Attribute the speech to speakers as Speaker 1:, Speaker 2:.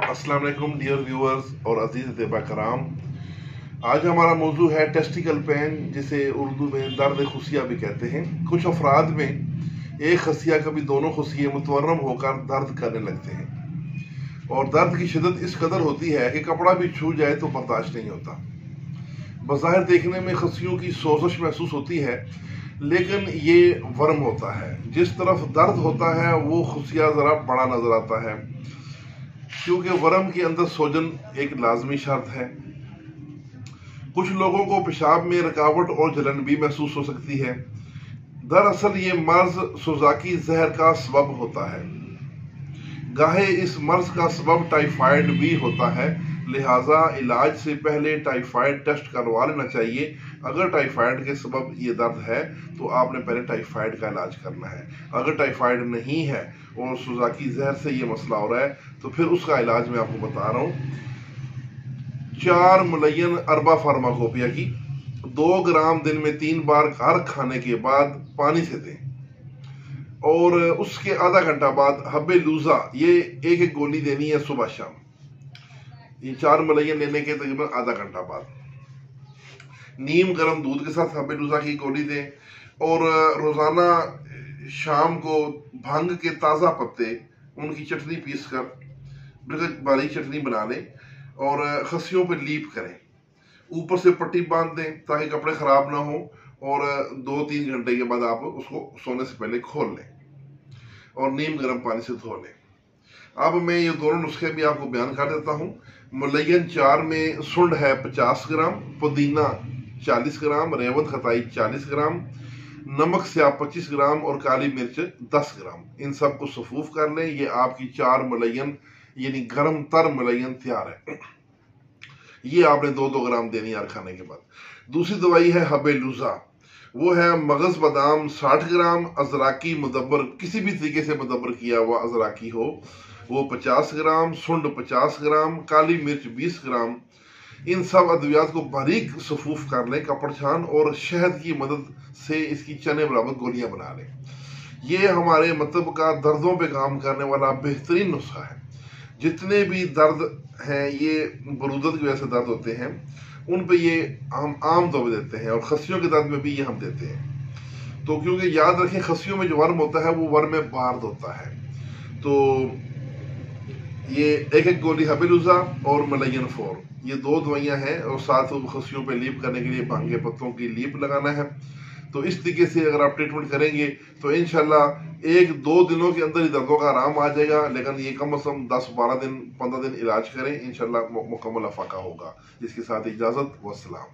Speaker 1: अस्सलाम वालेकुम dear viewers और अजीज़ तैयबा कराम। आज हमारा मौजू है टेस्टिकल पेन, जिसे उर्दू में दर्द खुसिया भी कहते हैं। कुछ अफराद में एक खसिया कभी दोनों खुसिये मुतवर्रम होकर दर्द करने लगते हैं और दर्द की शिद्दत इस कदर होती है कि कपड़ा भी छू जाए तो बर्दाश्त नहीं होता। बज़ाहिर देखने में खसियों की सोजश महसूस होती है, लेकिन ये वर्म होता है। जिस तरफ दर्द होता है वो खुसिया ज़रा बड़ा नज़र आता है, क्योंकि वर्म के अंदर सोजन एक लाजमी शर्त है। कुछ लोगों को पेशाब में रुकावट और जलन भी महसूस हो सकती है। दरअसल ये मर्ज सुजाकी जहर का सबब होता है। गाहे इस मर्ज का सबब टाइफाइड भी होता है, लिहाजा इलाज से पहले टाइफाइड टेस्ट करवा लेना चाहिए। अगर टाइफाइड के सबब ये दर्द है तो आपने पहले टाइफाइड का इलाज करना है। अगर टाइफाइड नहीं है और सुजाकी जहर से ये मसला हो रहा है तो फिर उसका इलाज मैं आपको बता रहा हूँ। 4 मुलय्यन अरबा फार्माकोपिया की 2 ग्राम दिन में 3 बार घर खाने के बाद पानी से दें, और उसके आधा घंटा बाद हब्बे लूजा ये एक गोली देनी है सुबह शाम। ये 4 मुलय्यन लेने के तकरीबन आधा घंटा बाद नीम गर्म दूध के साथ हब्बे लूजा की गोली दें, और रोजाना शाम को भांग के ताज़ा पत्ते उनकी चटनी पीस कर बिल्कुल बारीक चटनी बना लें और खसियों पर लीप करें। ऊपर से पट्टी बांध दें ताकि कपड़े खराब ना हो, और 2-3 घंटे के बाद आप उसको सोने से पहले खोल लें और नीम गर्म पानी से धो लें। अब मैं ये दोनों नुस्खे भी आपको बयान कर देता हूँ। मुलय्यन 4 में सुंड है 50 ग्राम, पुदीना 40 ग्राम, रेवत खताई 40 ग्राम, नमक स्याह 25 ग्राम और काली मिर्च 10 ग्राम। इन सब को सफूफ कर लें। ये आपकी 4 मुलय्यन यानी गर्म तर मुलय्यन तैयार है। ये आपने 2-2 ग्राम देनी है खाने के बाद। दूसरी दवाई है हब्बे लूजा, वो है मगज बादाम 60 ग्राम, अजराकी मुदब्बर किसी भी तरीके से मुदब्बर किया हुआ अजराकी हो वो 50 ग्राम, सुंड 50 ग्राम, काली मिर्च 20 ग्राम। इन सब अद्वियात को बारीक सफूफ कर लें कपड़ छान, और शहद की मदद से इसकी चने बराबर गोलियां बना लें। ये हमारे मतलब का दर्दों पे काम करने वाला बेहतरीन नुस्खा है। जितने भी दर्द हैं ये बरूदत की वजह से दर्द होते हैं, उन पे ये हम आम तौर पर देते हैं, और खसियों के दर्द में भी ये हम देते हैं। तो क्योंकि याद रखें खसियों में जो वर्म होता है वो वर्म में बार्द होता है। तो ये एक गोली हब्बे लूजा और मुलय्यन 4 ये 2 दवाइयां हैं, और साथ खसियों पे लीप करने के लिए भांगे पत्तों की लीप लगाना है। तो इस तरीके से अगर आप ट्रीटमेंट करेंगे तो इंशाल्लाह 1-2 दिनों के अंदर ही दर्दों का आराम आ जाएगा। लेकिन ये कम से कम 10-12 दिन 15 दिन इलाज करें, इंशाल्लाह मुकम्मल अफाका होगा। इसके साथ इजाजत, वस्सलाम।